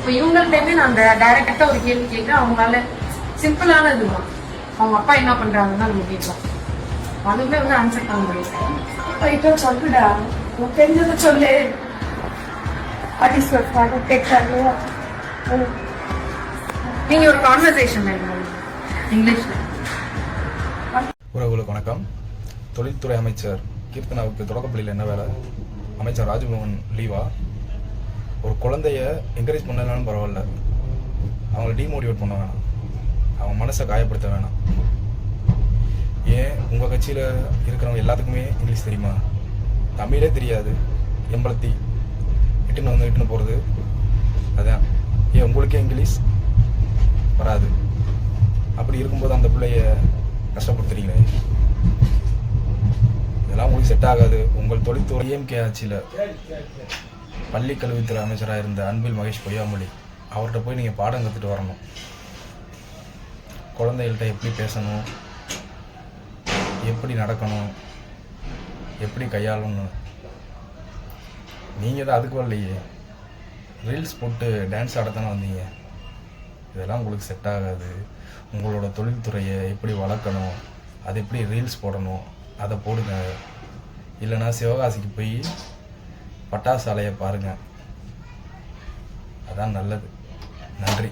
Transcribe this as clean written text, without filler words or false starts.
இப்போ இவங்கள்ட்டேருந்து நான் அந்த டைரக்டா ஒரு கேள்வி கேட்கிறேன். அவங்களால சிம்பிளான இதுதான், அவங்க அப்பா என்ன பண்றாங்கன்னு நம்ம கேட்கலாம். அதுவுமே வந்து ஆன்சர் பண்ண முடியும். சொல்லுடா, தெரிஞ்சதை சொல்லு. அப்படி சொல்றாங்க கேட்கறாங்க. நீங்க ஒரு கான்வர்சேஷன் இங்கிலீஷ்ல. உறவுகளுக்கு வணக்கம். தொழில்துறை அமைச்சர் கீர்த்தனாவுக்கு தொடக்கப்பள்ளியில் என்ன வேலை? அமைச்சர் ராஜ்மோகன் லீவா? ஒரு குழந்தைய என்கரேஜ் பண்ணலான்னு பரவாயில்ல, அவங்கள டீமோட்டிவேட் பண்ண வேணாம், அவங்க மனசை காயப்படுத்த வேணாம். ஏன் உங்கள் கட்சியில் இருக்கிறவங்க எல்லாத்துக்குமே இங்கிலீஷ் தெரியுமா? தமிழே தெரியாது, எம்பளத்தி இட்டுன்னு போகிறது. அதான் ஏன் உங்களுக்கே இங்கிலீஷ் வராது? அப்படி இருக்கும்போது அந்த பிள்ளைய கஷ்டப்படுத்துறீங்களே, இதெல்லாம் உங்களுக்கு செட் ஆகாது. உங்கள் தொழில்துறை ஏஎம்கே ஆட்சியில் பள்ளி கல்வித்துறை அமைச்சராக இருந்த அன்பில் மகேஷ் பொய்யாமொழி, அவர்கிட்ட போய் நீங்கள் பாடம் கற்றுட்டு வரணும். குழந்தைகள்கிட்ட எப்படி பேசணும், எப்படி நடக்கணும், எப்படி கையாளணும். நீங்கள் தான் அதுக்கு வரலையே, ரீல்ஸ் போட்டு டான்ஸ் ஆடத்தானே வந்தீங்க. இதெல்லாம் உங்களுக்கு செட் ஆகாது. உங்களோட தொழில்துறையை எப்படி வளர்க்கணும், அது எப்படி ரீல்ஸ் போடணும் அதை போடுங்க. இல்லைனா சிவகாசிக்கு போய் பட்டாசு ஆலையை பாருங்கள், அதான் நல்லது. நன்றி.